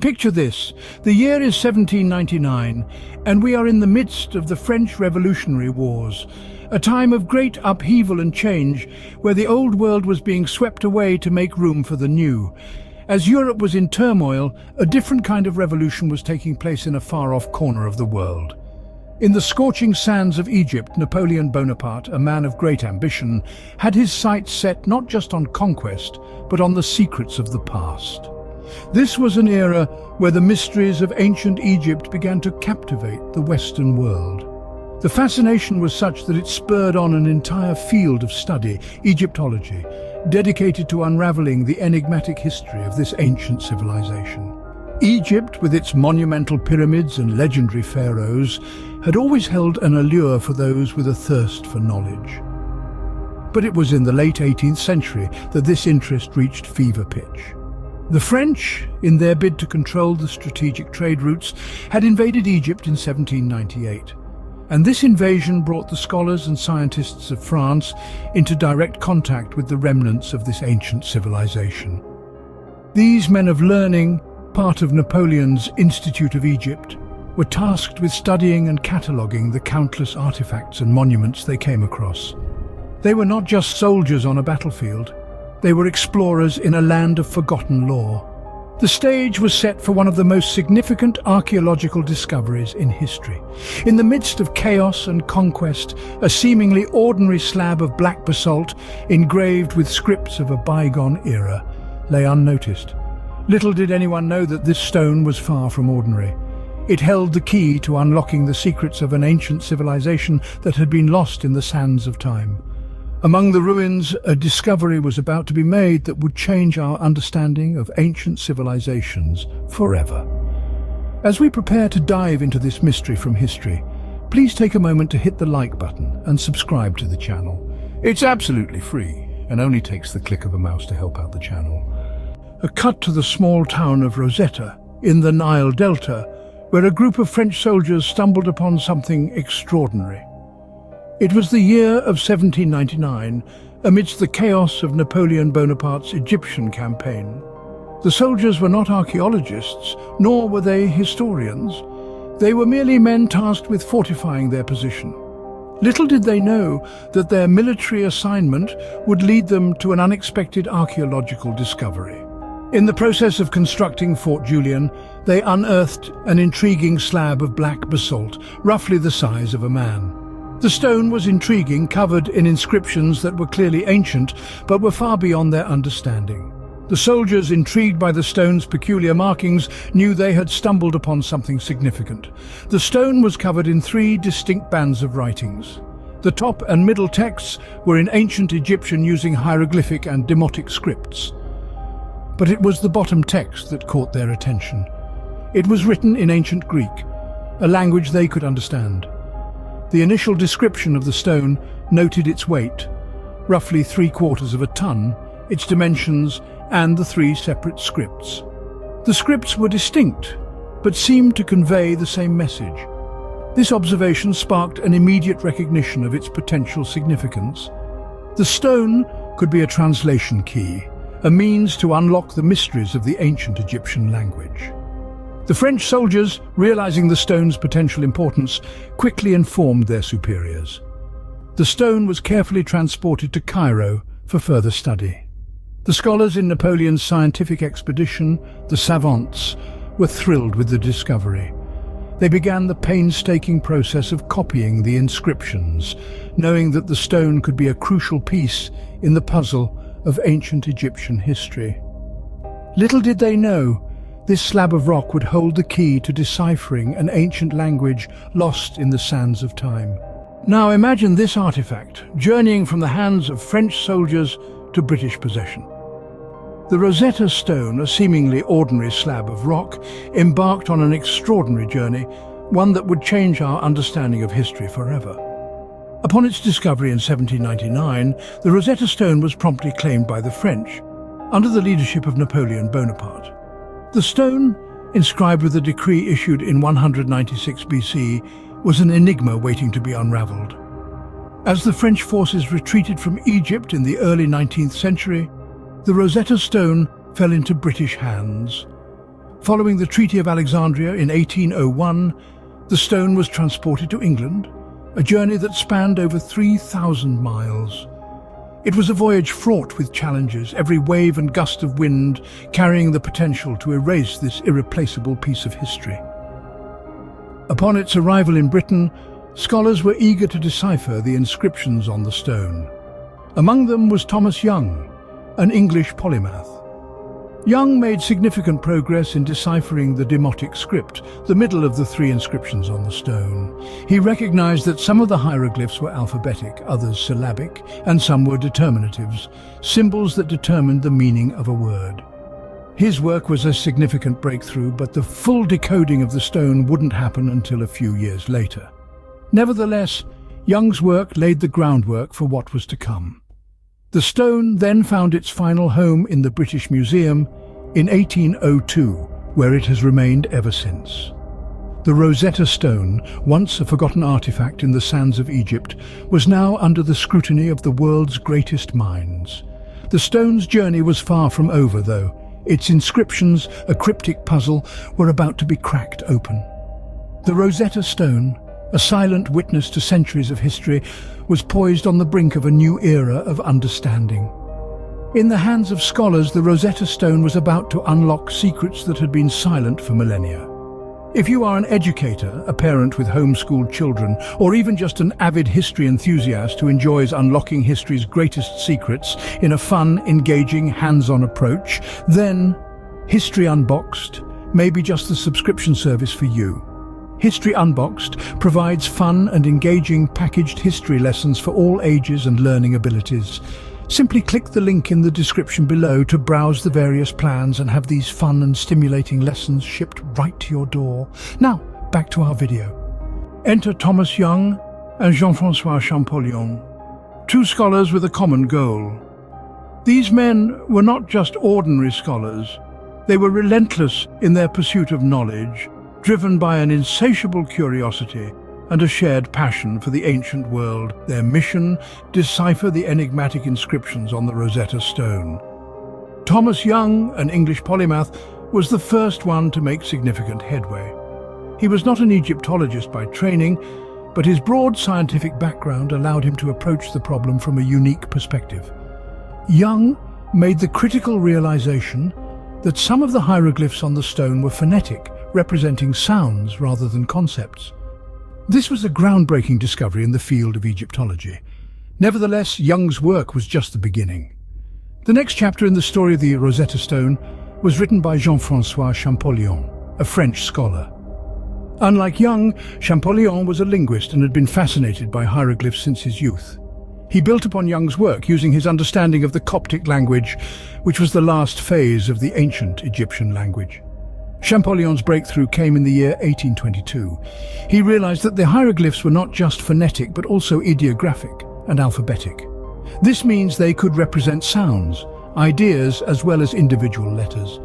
Picture this. The year is 1799, and we are in the midst of the French Revolutionary Wars, a time of great upheaval and change where the old world was being swept away to make room for the new. As Europe was in turmoil, a different kind of revolution was taking place in a far-off corner of the world. In the scorching sands of Egypt, Napoleon Bonaparte, a man of great ambition, had his sights set not just on conquest, but on the secrets of the past. This was an era where the mysteries of ancient Egypt began to captivate the Western world. The fascination was such that it spurred on an entire field of study, Egyptology, dedicated to unraveling the enigmatic history of this ancient civilization. Egypt, with its monumental pyramids and legendary pharaohs, had always held an allure for those with a thirst for knowledge. But it was in the late 18th century that this interest reached fever pitch. The French, in their bid to control the strategic trade routes, had invaded Egypt in 1798. And this invasion brought the scholars and scientists of France into direct contact with the remnants of this ancient civilization. These men of learning, part of Napoleon's Institute of Egypt, were tasked with studying and cataloguing the countless artifacts and monuments they came across. They were not just soldiers on a battlefield, they were explorers in a land of forgotten lore. The stage was set for one of the most significant archaeological discoveries in history. In the midst of chaos and conquest, a seemingly ordinary slab of black basalt, engraved with scripts of a bygone era, lay unnoticed. Little did anyone know that this stone was far from ordinary. It held the key to unlocking the secrets of an ancient civilization that had been lost in the sands of time. Among the ruins, a discovery was about to be made that would change our understanding of ancient civilizations forever. As we prepare to dive into this mystery from history, please take a moment to hit the like button and subscribe to the channel. It's absolutely free and only takes the click of a mouse to help out the channel. A cut to the small town of Rosetta in the Nile Delta, where a group of French soldiers stumbled upon something extraordinary. It was the year of 1799, amidst the chaos of Napoleon Bonaparte's Egyptian campaign. The soldiers were not archaeologists, nor were they historians. They were merely men tasked with fortifying their position. Little did they know that their military assignment would lead them to an unexpected archaeological discovery. In the process of constructing Fort Julian, they unearthed an intriguing slab of black basalt, roughly the size of a man. The stone was intriguing, covered in inscriptions that were clearly ancient, but were far beyond their understanding. The soldiers, intrigued by the stone's peculiar markings, knew they had stumbled upon something significant. The stone was covered in 3 distinct bands of writings. The top and middle texts were in ancient Egyptian using hieroglyphic and demotic scripts. But it was the bottom text that caught their attention. It was written in ancient Greek, a language they could understand. The initial description of the stone noted its weight, roughly 3/4 of a ton, its dimensions, and the 3 separate scripts. The scripts were distinct, but seemed to convey the same message. This observation sparked an immediate recognition of its potential significance. The stone could be a translation key, a means to unlock the mysteries of the ancient Egyptian language. The French soldiers, realizing the stone's potential importance, quickly informed their superiors. The stone was carefully transported to Cairo for further study. The scholars in Napoleon's scientific expedition, the savants, were thrilled with the discovery. They began the painstaking process of copying the inscriptions, knowing that the stone could be a crucial piece in the puzzle of ancient Egyptian history. Little did they know, this slab of rock would hold the key to deciphering an ancient language lost in the sands of time. Now imagine this artifact, journeying from the hands of French soldiers to British possession. The Rosetta Stone, a seemingly ordinary slab of rock, embarked on an extraordinary journey, one that would change our understanding of history forever. Upon its discovery in 1799, the Rosetta Stone was promptly claimed by the French, under the leadership of Napoleon Bonaparte. The stone, inscribed with a decree issued in 196 BC, was an enigma waiting to be unraveled. As the French forces retreated from Egypt in the early 19th century, the Rosetta Stone fell into British hands. Following the Treaty of Alexandria in 1801, the stone was transported to England, a journey that spanned over 3,000 miles. It was a voyage fraught with challenges, every wave and gust of wind carrying the potential to erase this irreplaceable piece of history. Upon its arrival in Britain, scholars were eager to decipher the inscriptions on the stone. Among them was Thomas Young, an English polymath. Young made significant progress in deciphering the Demotic script, the middle of the three inscriptions on the stone. He recognized that some of the hieroglyphs were alphabetic, others syllabic, and some were determinatives, symbols that determined the meaning of a word. His work was a significant breakthrough, but the full decoding of the stone wouldn't happen until a few years later. Nevertheless, Young's work laid the groundwork for what was to come. The stone then found its final home in the British Museum in 1802, where it has remained ever since. The Rosetta Stone, once a forgotten artifact in the sands of Egypt, was now under the scrutiny of the world's greatest minds. The stone's journey was far from over, though. Its inscriptions, a cryptic puzzle, were about to be cracked open. The Rosetta Stone, a silent witness to centuries of history, was poised on the brink of a new era of understanding. In the hands of scholars, the Rosetta Stone was about to unlock secrets that had been silent for millennia. If you are an educator, a parent with homeschooled children, or even just an avid history enthusiast who enjoys unlocking history's greatest secrets in a fun, engaging, hands-on approach, then History Unboxed may be just the subscription service for you. History Unboxed provides fun and engaging packaged history lessons for all ages and learning abilities. Simply click the link in the description below to browse the various plans and have these fun and stimulating lessons shipped right to your door. Now, back to our video. Enter Thomas Young and Jean-François Champollion, two scholars with a common goal. These men were not just ordinary scholars. They were relentless in their pursuit of knowledge, driven by an insatiable curiosity and a shared passion for the ancient world. Their mission: decipher the enigmatic inscriptions on the Rosetta Stone. Thomas Young, an English polymath, was the first one to make significant headway. He was not an Egyptologist by training, but his broad scientific background allowed him to approach the problem from a unique perspective. Young made the critical realization that some of the hieroglyphs on the stone were phonetic, representing sounds rather than concepts. This was a groundbreaking discovery in the field of Egyptology. Nevertheless, Young's work was just the beginning. The next chapter in the story of the Rosetta Stone was written by Jean-François Champollion, a French scholar. Unlike Young, Champollion was a linguist and had been fascinated by hieroglyphs since his youth. He built upon Young's work using his understanding of the Coptic language, which was the last phase of the ancient Egyptian language. Champollion's breakthrough came in the year 1822. He realized that the hieroglyphs were not just phonetic but also ideographic and alphabetic. This means they could represent sounds, ideas, as well as individual letters.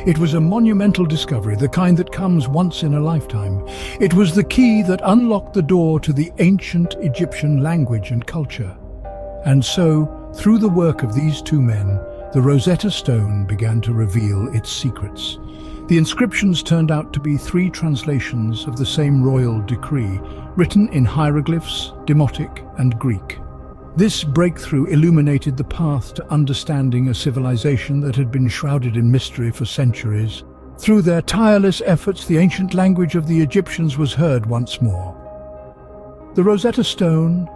It was a monumental discovery, the kind that comes once in a lifetime. It was the key that unlocked the door to the ancient Egyptian language and culture. And so, through the work of these two men, the Rosetta Stone began to reveal its secrets. The inscriptions turned out to be three translations of the same royal decree, written in hieroglyphs, Demotic, and Greek. This breakthrough illuminated the path to understanding a civilization that had been shrouded in mystery for centuries. Through their tireless efforts, the ancient language of the Egyptians was heard once more. The Rosetta Stone,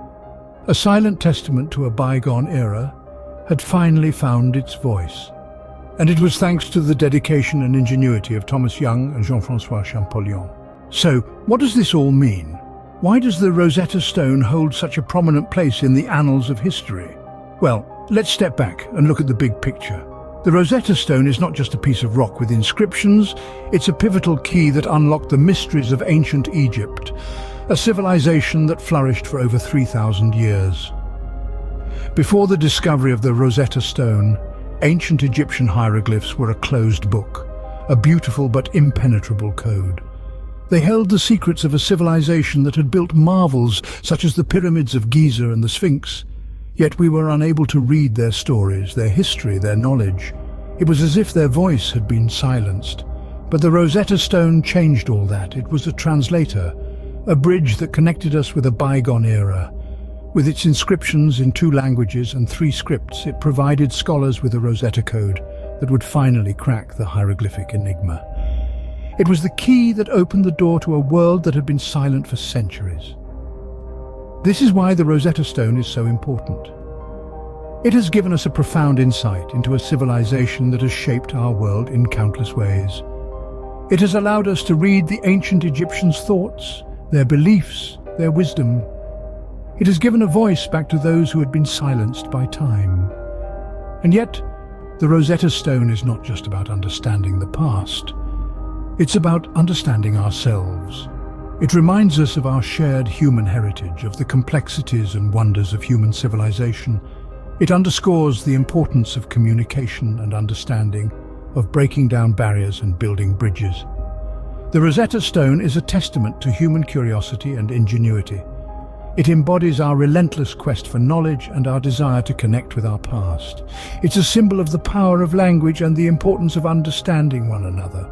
a silent testament to a bygone era, had finally found its voice. And it was thanks to the dedication and ingenuity of Thomas Young and Jean-François Champollion. So, what does this all mean? Why does the Rosetta Stone hold such a prominent place in the annals of history? Well, let's step back and look at the big picture. The Rosetta Stone is not just a piece of rock with inscriptions, it's a pivotal key that unlocked the mysteries of ancient Egypt, a civilization that flourished for over 3,000 years. Before the discovery of the Rosetta Stone, ancient Egyptian hieroglyphs were a closed book, a beautiful but impenetrable code. They held the secrets of a civilization that had built marvels such as the pyramids of Giza and the Sphinx. Yet we were unable to read their stories, their history, their knowledge. It was as if their voice had been silenced. But the Rosetta Stone changed all that. It was a translator, a bridge that connected us with a bygone era. With its inscriptions in 2 languages and 3 scripts, it provided scholars with a Rosetta code that would finally crack the hieroglyphic enigma. It was the key that opened the door to a world that had been silent for centuries. This is why the Rosetta Stone is so important. It has given us a profound insight into a civilization that has shaped our world in countless ways. It has allowed us to read the ancient Egyptians' thoughts, their beliefs, their wisdom. It has given a voice back to those who had been silenced by time. And yet, the Rosetta Stone is not just about understanding the past. It's about understanding ourselves. It reminds us of our shared human heritage, of the complexities and wonders of human civilization. It underscores the importance of communication and understanding, of breaking down barriers and building bridges. The Rosetta Stone is a testament to human curiosity and ingenuity. It embodies our relentless quest for knowledge and our desire to connect with our past. It's a symbol of the power of language and the importance of understanding one another.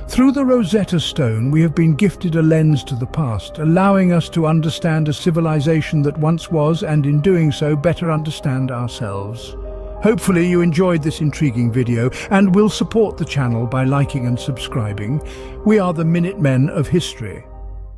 Through the Rosetta Stone, we have been gifted a lens to the past, allowing us to understand a civilization that once was, and in doing so, better understand ourselves. Hopefully you enjoyed this intriguing video and will support the channel by liking and subscribing. We are the Minutemen of History.